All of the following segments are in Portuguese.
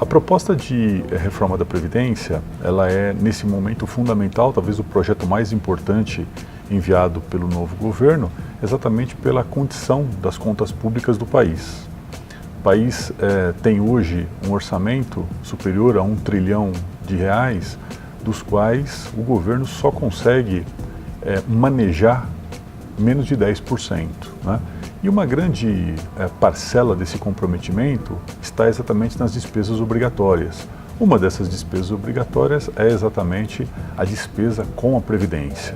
A proposta de reforma da Previdência, ela é, nesse momento, fundamental, talvez o projeto mais importante enviado pelo novo governo, exatamente pela condição das contas públicas do país. O país tem hoje um orçamento superior a R$ 1 trilhão, dos quais o governo só consegue manejar menos de 10%, né? E uma grande parcela desse comprometimento está exatamente nas despesas obrigatórias. Uma dessas despesas obrigatórias é exatamente a despesa com a Previdência.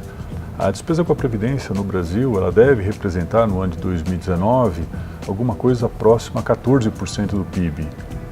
A despesa com a Previdência no Brasil, ela deve representar no ano de 2019 alguma coisa próxima a 14% do PIB.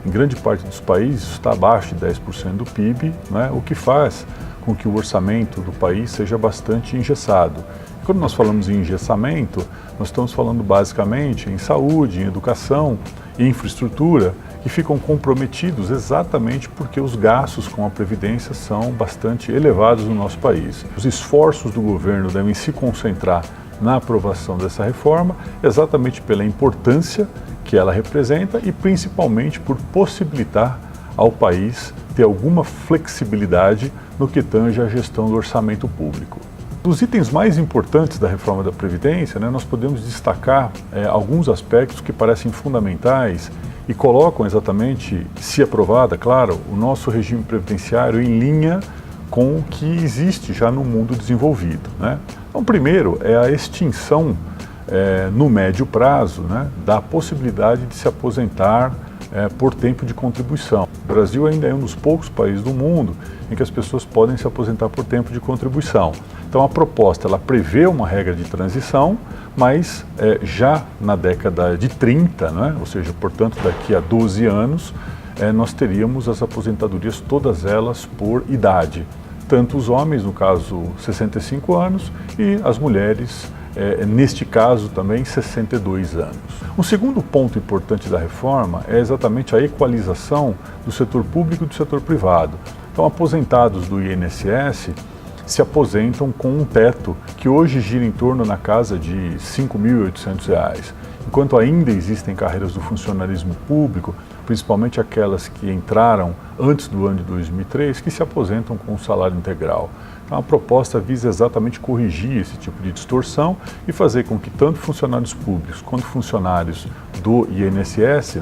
Em grande parte dos países isso está abaixo de 10% do PIB, né? O que faz com que o orçamento do país seja bastante engessado. Quando nós falamos em engessamento, nós estamos falando basicamente em saúde, em educação, em infraestrutura, que ficam comprometidos exatamente porque os gastos com a Previdência são bastante elevados no nosso país. Os esforços do governo devem se concentrar na aprovação dessa reforma, exatamente pela importância que ela representa e principalmente por possibilitar ao país ter alguma flexibilidade no que tange à gestão do orçamento público. Dos itens mais importantes da reforma da Previdência, nós podemos destacar alguns aspectos que parecem fundamentais e colocam exatamente, se aprovada, claro, o nosso regime previdenciário em linha com o que existe já no mundo desenvolvido, né? Então, primeiro é a extinção no médio prazo, da possibilidade de se aposentar por tempo de contribuição. O Brasil ainda é um dos poucos países do mundo em que as pessoas podem se aposentar por tempo de contribuição. Então a proposta ela prevê uma regra de transição, mas já na década de 30, ou seja, portanto daqui a 12 anos, nós teríamos as aposentadorias todas elas por idade. Tanto os homens, no caso 65 anos, e as mulheres, neste caso também 62 anos. Um segundo ponto importante da reforma é exatamente a equalização do setor público e do setor privado. Então, aposentados do INSS se aposentam com um teto que hoje gira em torno na casa de R$ 5.800, enquanto ainda existem carreiras do funcionalismo público, principalmente aquelas que entraram antes do ano de 2003, que se aposentam com um salário integral. Então, a proposta visa exatamente corrigir esse tipo de distorção e fazer com que tanto funcionários públicos quanto funcionários do INSS,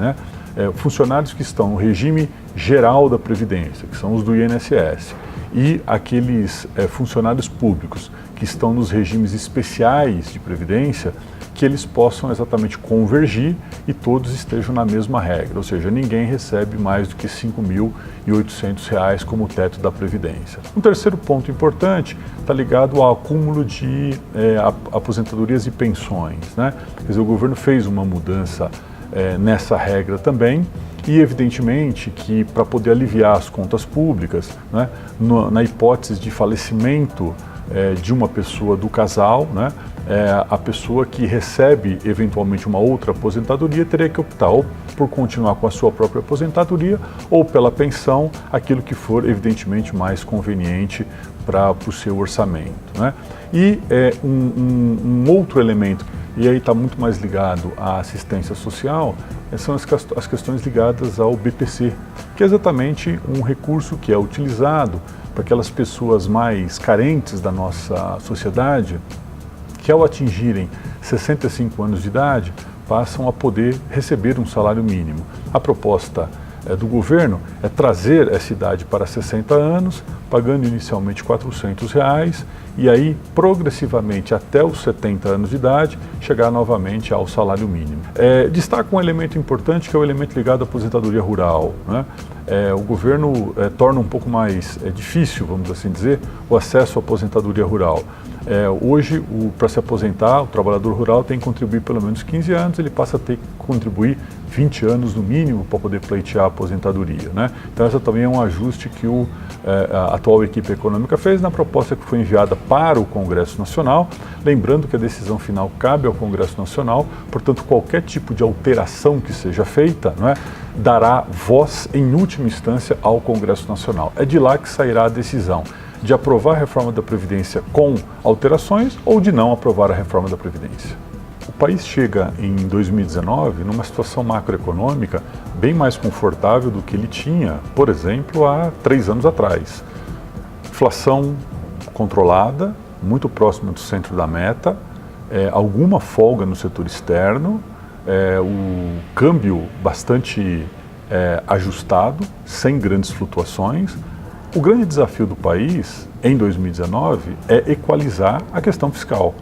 funcionários que estão no regime geral da Previdência, que são os do INSS, e aqueles funcionários públicos que estão nos regimes especiais de Previdência, que eles possam exatamente convergir e todos estejam na mesma regra, ou seja, ninguém recebe mais do que R$ 5.800 como teto da Previdência. Um terceiro ponto importante está ligado ao acúmulo de aposentadorias e pensões, Quer dizer, o governo fez uma mudança nessa regra também e evidentemente que para poder aliviar as contas públicas, na hipótese de falecimento de uma pessoa do casal, a pessoa que recebe eventualmente uma outra aposentadoria teria que optar ou por continuar com a sua própria aposentadoria ou pela pensão, aquilo que for evidentemente mais conveniente para o seu orçamento, E um outro elemento, e aí está muito mais ligado à assistência social, são as questões ligadas ao BPC, que é exatamente um recurso que é utilizado para aquelas pessoas mais carentes da nossa sociedade, que ao atingirem 65 anos de idade, passam a poder receber um salário mínimo. A proposta do governo é trazer essa idade para 60 anos, pagando inicialmente R$ 400, e aí progressivamente até os 70 anos de idade, chegar novamente ao salário mínimo. Destaca um elemento importante que é o elemento ligado à aposentadoria rural, O governo torna um pouco mais difícil, vamos assim dizer, o acesso à aposentadoria rural. Hoje, para se aposentar, o trabalhador rural tem que contribuir pelo menos 15 anos, ele passa a ter que contribuir 20 anos no mínimo para poder pleitear a aposentadoria, Então, essa também é um ajuste que a atual equipe econômica fez na proposta que foi enviada para o Congresso Nacional, lembrando que a decisão final cabe ao Congresso Nacional, portanto, qualquer tipo de alteração que seja feita, dará voz, em última instância, ao Congresso Nacional. É de lá que sairá a decisão de aprovar a reforma da Previdência com alterações ou de não aprovar a reforma da Previdência. O país chega em 2019 numa situação macroeconômica bem mais confortável do que ele tinha, por exemplo, há 3 anos atrás. Inflação controlada, muito próxima do centro da meta, alguma folga no setor externo, o câmbio bastante ajustado, sem grandes flutuações. O grande desafio do país, em 2019, é equalizar a questão fiscal.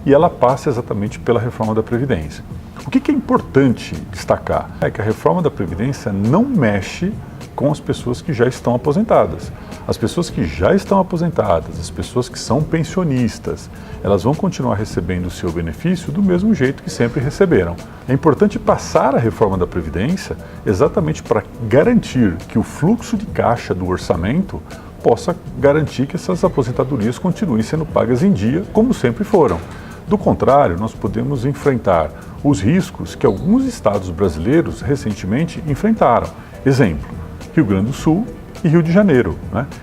E ela passa exatamente pela reforma da Previdência. O que é importante destacar é que a reforma da Previdência não mexe com as pessoas que já estão aposentadas. As pessoas que já estão aposentadas, as pessoas que são pensionistas, elas vão continuar recebendo o seu benefício do mesmo jeito que sempre receberam. É importante passar a reforma da Previdência exatamente para garantir que o fluxo de caixa do orçamento possa garantir que essas aposentadorias continuem sendo pagas em dia, como sempre foram. Do contrário, nós podemos enfrentar os riscos que alguns estados brasileiros recentemente enfrentaram. Exemplo, Rio Grande do Sul e Rio de Janeiro,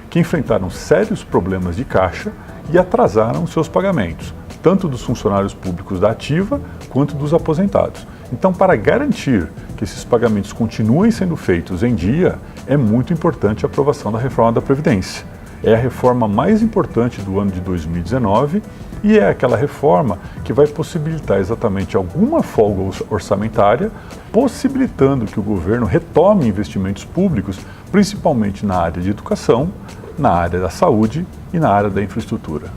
que enfrentaram sérios problemas de caixa e atrasaram seus pagamentos, tanto dos funcionários públicos da ativa quanto dos aposentados. Então, para garantir que esses pagamentos continuem sendo feitos em dia, é muito importante a aprovação da reforma da Previdência. É a reforma mais importante do ano de 2019 e é aquela reforma que vai possibilitar exatamente alguma folga orçamentária, possibilitando que o governo retome investimentos públicos, principalmente na área de educação, na área da saúde e na área da infraestrutura.